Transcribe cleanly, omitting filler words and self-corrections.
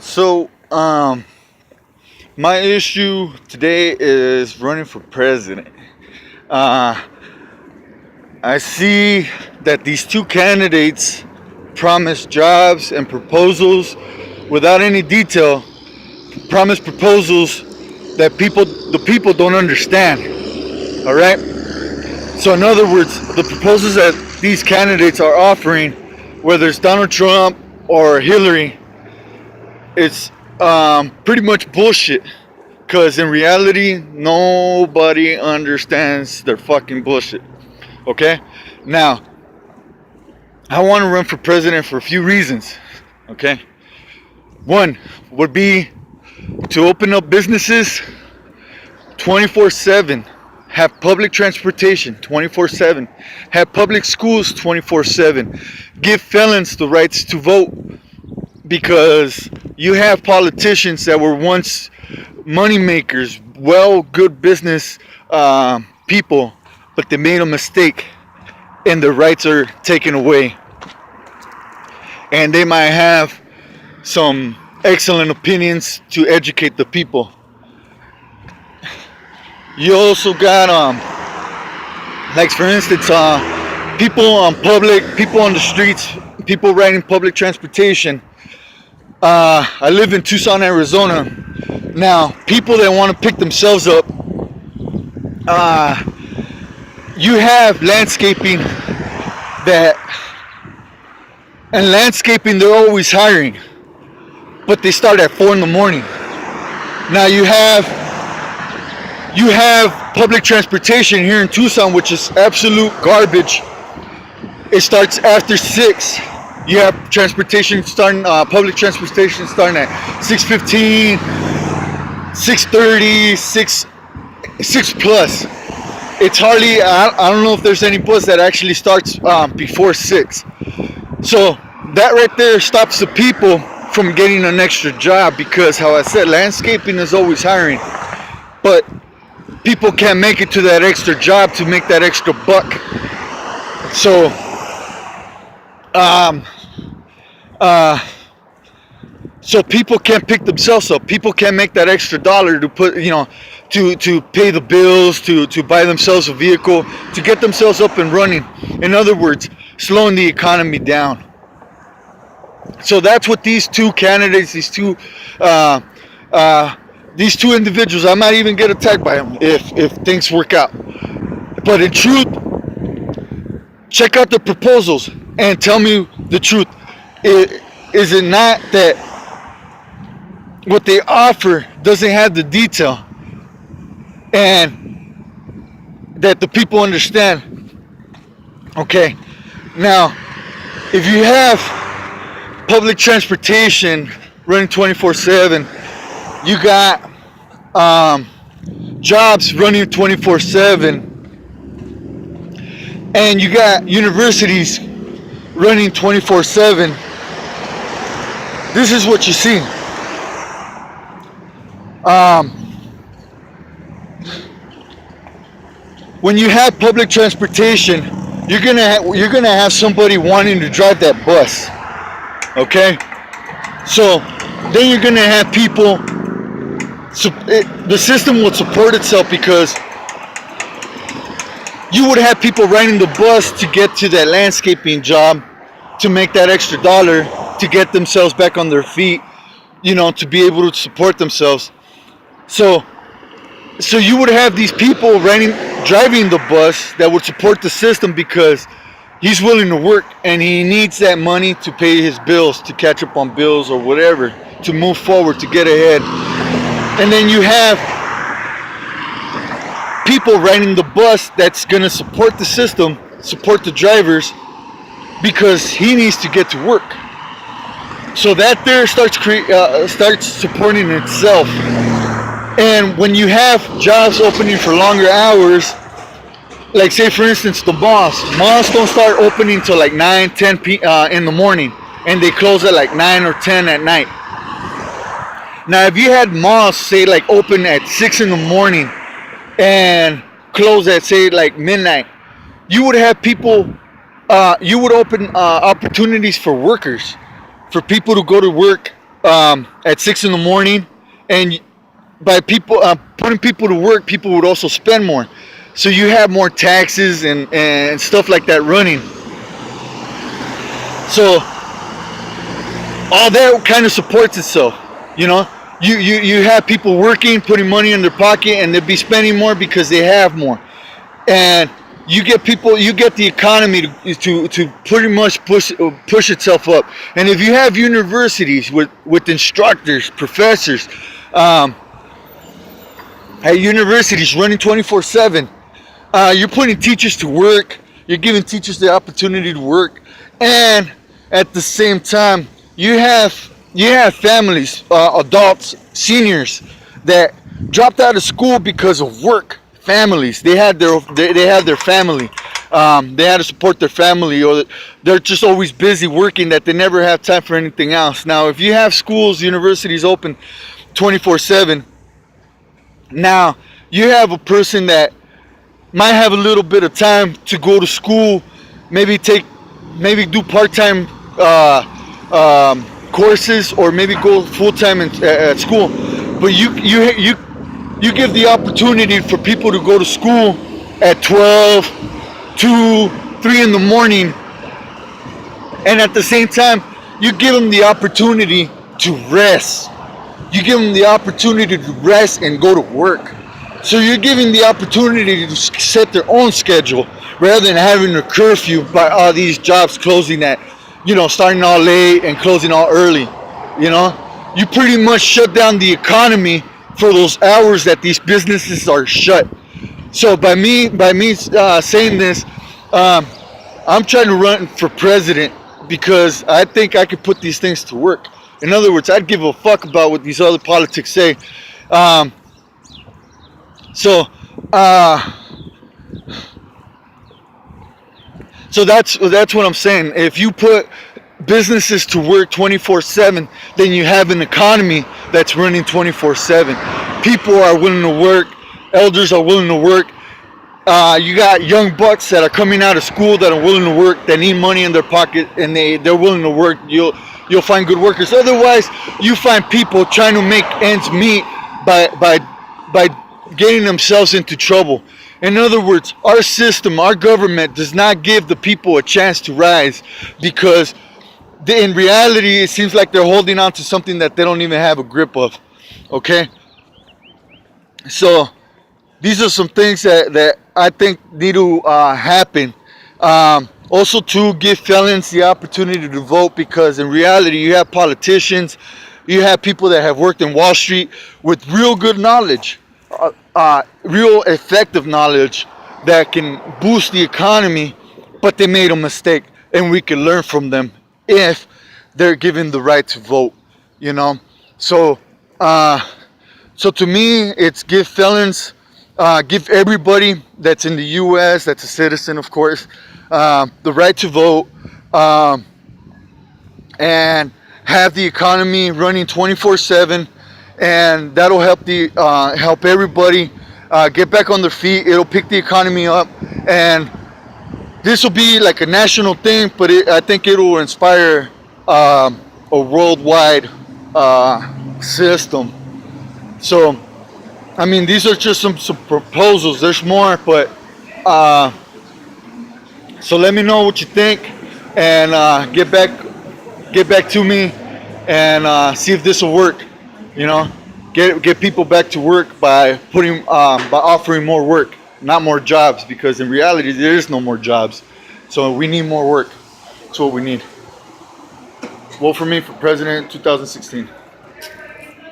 So, my issue today is running for president. Uh, I see that these two candidates promise jobs and proposals without any detail, promise proposals that the people don't understand. All right. So, in other words, the proposals that these candidates are offering, whether it's Donald Trump or Hillary, it's pretty much bullshit. Because in reality, nobody understands their fucking bullshit. Okay? Now, I want to run for president for a few reasons. Okay? One would be to open up businesses 24/7, have public transportation 24/7, have public schools 24/7, give felons the rights to vote, because you have politicians that were once money makers, good business people, but they made a mistake and their rights are taken away. And they might have some excellent opinions to educate the people. You also got like for instance, people on the streets, people riding public transportation. I live in Tucson, Arizona. Now, people that want to pick themselves up, you have landscaping they're always hiring, but they start at 4 in the morning. Now you have public transportation here in Tucson, which is absolute garbage. It starts after 6. You have public transportation starting at 6:15, 6:30, 6 plus. It's hardly, I don't know if there's any bus that actually starts before 6. So that right there stops the people from getting an extra job, because, how I said, landscaping is always hiring. But people can't make it to that extra job to make that extra buck. So, so people can't pick themselves up. People can't make that extra dollar to put, to pay the bills, to buy themselves a vehicle, to get themselves up and running. In other words, slowing the economy down. So that's what these two candidates, these two individuals, I might even get attacked by them if things work out. But in truth, check out the proposals and tell me the truth. Is it not that what they offer doesn't have the detail and that the people understand? Okay, now if you have public transportation running 24/7, you got jobs running 24/7, and you got universities running 24/7. This is what you see. When you have public transportation, you're gonna have somebody wanting to drive that bus. Okay, so then you're gonna have people. The system would support itself, because you would have people riding the bus to get to that landscaping job, to make that extra dollar, to get themselves back on their feet, to be able to support themselves. So you would have these people driving the bus that would support the system, because he's willing to work and he needs that money to pay his bills, to catch up on bills or whatever, to move forward, to get ahead. And then you have people riding the bus that's going to support the system, support the drivers, because he needs to get to work. So that there starts supporting itself. And when you have jobs opening for longer hours, like say for instance the malls don't start opening till like 9, 10 in the morning, and they close at like 9 or 10 at night. Now if you had malls say like open at 6 in the morning and close at say like midnight, you would have people, you would open opportunities for workers, for people to go to work at 6 in the morning, and by people putting people to work, people would also spend more. So you have more taxes and stuff like that running. So all that kind of supports itself, you know. You have people working, putting money in their pocket, and they'll be spending more because they have more. And you get the economy to pretty much push itself up. And if you have universities with instructors, professors, at universities running 24/7, you're putting teachers to work. You're giving teachers the opportunity to work, and at the same time, you have families, adults, seniors that dropped out of school because of work. Families, they had their family. They had to support their family, or they're just always busy working that they never have time for anything else. Now, if you have schools, universities open 24/7, now you have a person that might have a little bit of time to go to school, maybe do part-time courses, or maybe go full-time at school. But you give the opportunity for people to go to school at 12, 2, 3 in the morning, and at the same time, you give them the opportunity to rest. You give them the opportunity to rest and go to work. So you're giving the opportunity to set their own schedule rather than having a curfew by all these jobs closing at, starting all late and closing all early. You pretty much shut down the economy for those hours that these businesses are shut. So by me saying this, I'm trying to run for president because I think I could put these things to work. In other words, I'd give a fuck about what these other politics say. So that's what I'm saying. If you put businesses to work 24/7, then you have an economy that's running 24/7. People are willing to work. Elders are willing to work. You got young bucks that are coming out of school that are willing to work, that need money in their pocket, and they're willing to work. You'll find good workers. Otherwise, you find people trying to make ends meet by getting themselves into trouble. In other words, our system, our government does not give the people a chance to rise, because in reality, it seems like they're holding on to something that they don't even have a grip of. Okay? So these are some things that I think need to happen. Also, to give felons the opportunity to vote, because in reality, you have politicians, you have people that have worked in Wall Street with real good knowledge, real effective knowledge that can boost the economy, but they made a mistake, and we can learn from them if they're given the right to vote. So to me, it's give felons, give everybody that's in the U.S., that's a citizen, of course, the right to vote, and have the economy running 24/7, and that'll help everybody get back on their feet. It'll pick the economy up, and this will be like a national thing, but I think it will inspire a worldwide system. So, I mean, these are just some proposals. There's more, but so let me know what you think, and get back to me, and see if this will work. Get people back to work by offering more work, not more jobs, because in reality there is no more jobs. So we need more work. That's what we need. Vote for me for president 2016.